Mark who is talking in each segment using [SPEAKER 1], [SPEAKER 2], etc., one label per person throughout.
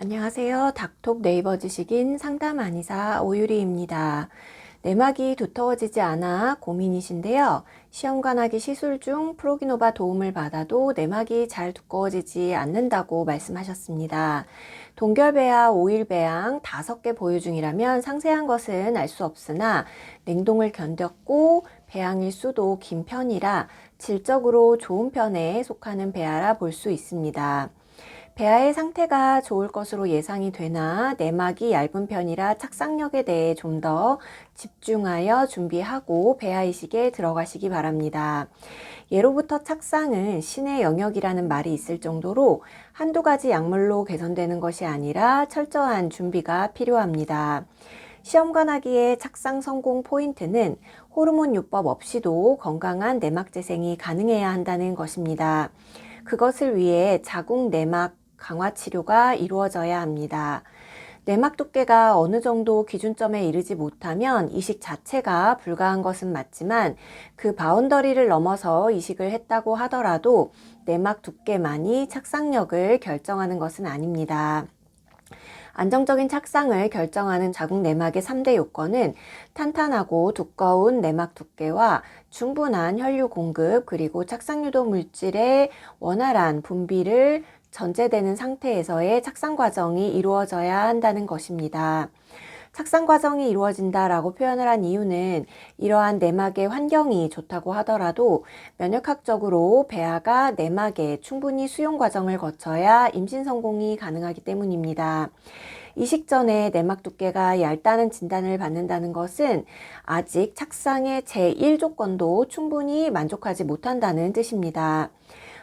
[SPEAKER 1] 안녕하세요. 닥톡 네이버 지식인 상담 한의사 오유리입니다. 내막이 두터워지지 않아 고민이신데요. 시험관하기 시술 중 프로기노바 도움을 받아도 내막이 잘 두꺼워지지 않는다고 말씀하셨습니다. 동결배아 5일 배양 5개 보유 중이라면 상세한 것은 알 수 없으나 냉동을 견뎠고 배양일 수도 긴 편이라 질적으로 좋은 편에 속하는 배아라 볼 수 있습니다. 배아의 상태가 좋을 것으로 예상이 되나 내막이 얇은 편이라 착상력에 대해 좀 더 집중하여 준비하고 배아 이식에 들어가시기 바랍니다. 예로부터 착상은 신의 영역이라는 말이 있을 정도로 한두 가지 약물로 개선되는 것이 아니라 철저한 준비가 필요합니다. 시험관하기의 착상 성공 포인트는 호르몬 요법 없이도 건강한 내막 재생이 가능해야 한다는 것입니다. 그것을 위해 자궁 내막 강화 치료가 이루어져야 합니다. 내막 두께가 어느 정도 기준점에 이르지 못하면 이식 자체가 불가한 것은 맞지만 그 바운더리를 넘어서 이식을 했다고 하더라도 내막 두께만이 착상력을 결정하는 것은 아닙니다. 안정적인 착상을 결정하는 자궁 내막의 3대 요건은 탄탄하고 두꺼운 내막 두께와 충분한 혈류 공급 그리고 착상유도 물질의 원활한 분비를 전제되는 상태에서의 착상 과정이 이루어져야 한다는 것입니다. 착상 과정이 이루어진다라고 표현을 한 이유는 이러한 내막의 환경이 좋다고 하더라도 면역학적으로 배아가 내막에 충분히 수용 과정을 거쳐야 임신 성공이 가능하기 때문입니다. 이식 전에 내막 두께가 얇다는 진단을 받는다는 것은 아직 착상의 제1조건도 충분히 만족하지 못한다는 뜻입니다.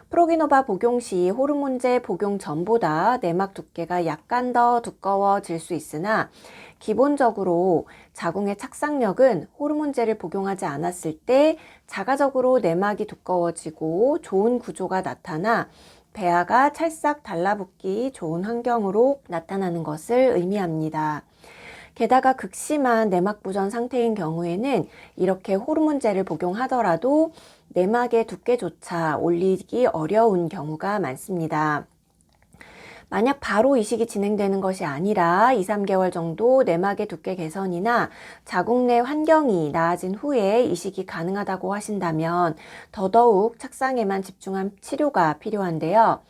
[SPEAKER 1] 프로기노바 복용 시 호르몬제 복용 전보다 내막 두께가 약간 더 두꺼워질 수 있으나 기본적으로 자궁의 착상력은 호르몬제를 복용하지 않았을 때 자가적으로 내막이 두꺼워지고 좋은 구조가 나타나 배아가 찰싹 달라붙기 좋은 환경으로 나타나는 것을 의미합니다. 게다가 극심한 내막 부전 상태인 경우에는 이렇게 호르몬제를 복용하더라도 내막의 두께조차 올리기 어려운 경우가 많습니다. 만약 바로 이식이 진행되는 것이 아니라 2, 3개월 정도 내막의 두께 개선이나 자궁 내 환경이 나아진 후에 이식이 가능하다고 하신다면 더더욱 착상에만 집중한 치료가 필요한데요.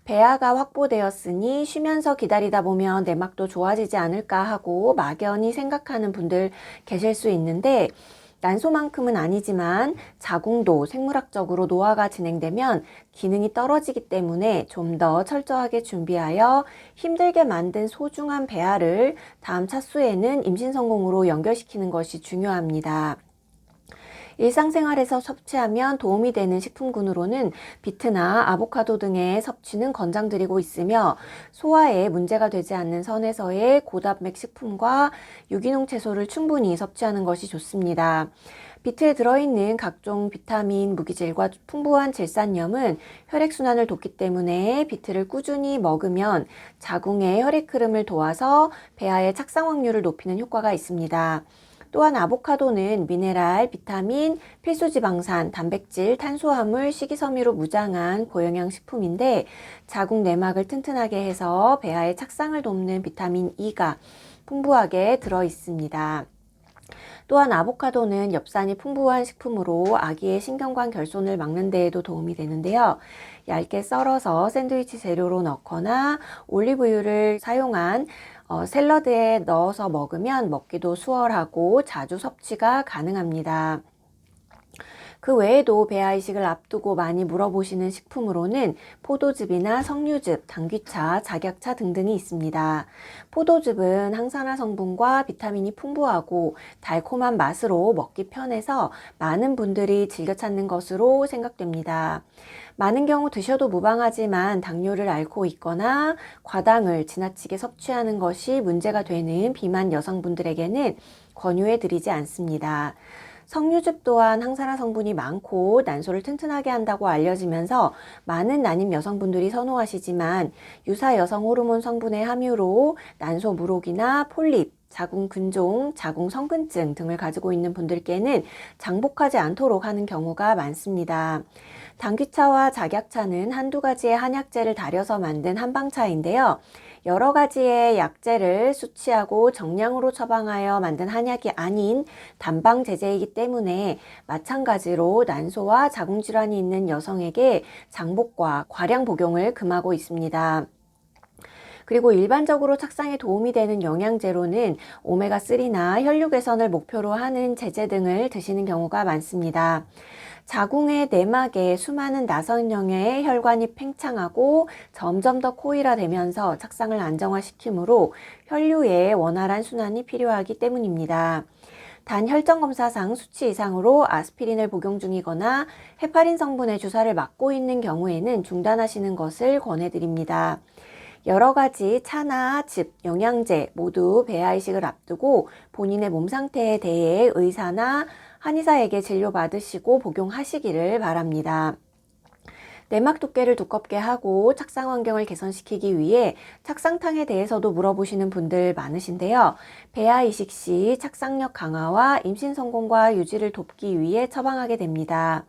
[SPEAKER 1] 배아가 확보되었으니 쉬면서 기다리다 보면 내막도 좋아지지 않을까 하고 막연히 생각하는 분들 계실 수 있는데 난소만큼은 아니지만 자궁도 생물학적으로 노화가 진행되면 기능이 떨어지기 때문에 좀 더 철저하게 준비하여 힘들게 만든 소중한 배아를 다음 차수에는 임신 성공으로 연결시키는 것이 중요합니다. 일상생활에서 섭취하면 도움이 되는 식품군으로는 비트나 아보카도 등의 섭취는 권장드리고 있으며 소화에 문제가 되지 않는 선에서의 고단백 식품과 유기농 채소를 충분히 섭취하는 것이 좋습니다. 비트에 들어있는 각종 비타민, 무기질과 풍부한 질산염은 혈액순환을 돕기 때문에 비트를 꾸준히 먹으면 자궁의 혈액 흐름을 도와서 배아의 착상 확률을 높이는 효과가 있습니다. 또한 아보카도는 미네랄, 비타민, 필수지방산, 단백질, 탄수화물, 식이섬유로 무장한 고영양 식품인데 자궁 내막을 튼튼하게 해서 배아의 착상을 돕는 비타민 E가 풍부하게 들어 있습니다. 또한 아보카도는 엽산이 풍부한 식품으로 아기의 신경관 결손을 막는 데에도 도움이 되는데요. 얇게 썰어서 샌드위치 재료로 넣거나 올리브유를 사용한 샐러드에 넣어서 먹으면 먹기도 수월하고 자주 섭취가 가능합니다. 그 외에도 배아 이식을 앞두고 많이 물어보시는 식품으로는 포도즙이나 석류즙, 당귀차, 작약차 등등이 있습니다. 포도즙은 항산화 성분과 비타민이 풍부하고 달콤한 맛으로 먹기 편해서 많은 분들이 즐겨 찾는 것으로 생각됩니다. 많은 경우 드셔도 무방하지만 당뇨를 앓고 있거나 과당을 지나치게 섭취하는 것이 문제가 되는 비만 여성분들에게는 권유해 드리지 않습니다. 석류즙 또한 항산화 성분이 많고 난소를 튼튼하게 한다고 알려지면서 많은 난임 여성분들이 선호하시지만 유사 여성 호르몬 성분의 함유로 난소 물혹이나 폴립, 자궁 근종, 자궁 성근증 등을 가지고 있는 분들께는 장복하지 않도록 하는 경우가 많습니다. 당귀차와 작약차는 한두 가지의 한약재를 달여서 만든 한방차인데요. 여러 가지의 약제를 수치하고 정량으로 처방하여 만든 한약이 아닌 단방 제제이기 때문에 마찬가지로 난소와 자궁질환이 있는 여성에게 장복과 과량 복용을 금하고 있습니다. 그리고 일반적으로 착상에 도움이 되는 영양제로는 오메가3나 혈류 개선을 목표로 하는 제제 등을 드시는 경우가 많습니다. 자궁의 내막에 수많은 나선형의 혈관이 팽창하고 점점 더 코일화되면서 착상을 안정화시키므로 혈류의 원활한 순환이 필요하기 때문입니다. 단 혈전검사상 수치 이상으로 아스피린을 복용 중이거나 헤파린 성분의 주사를 맞고 있는 경우에는 중단하시는 것을 권해드립니다. 여러 가지 차나 즙, 영양제 모두 배아 이식을 앞두고 본인의 몸 상태에 대해 의사나 한의사에게 진료받으시고 복용하시기를 바랍니다. 내막 두께를 두껍게 하고 착상 환경을 개선시키기 위해 착상탕에 대해서도 물어보시는 분들 많으신데요. 배아 이식 시 착상력 강화와 임신 성공과 유지를 돕기 위해 처방하게 됩니다.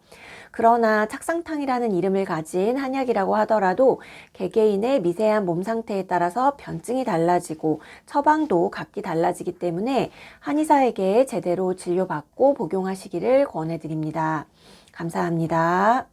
[SPEAKER 1] 그러나 착상탕이라는 이름을 가진 한약이라고 하더라도 개개인의 미세한 몸 상태에 따라서 변증이 달라지고 처방도 각기 달라지기 때문에 한의사에게 제대로 진료받고 복용하시기를 권해드립니다. 감사합니다.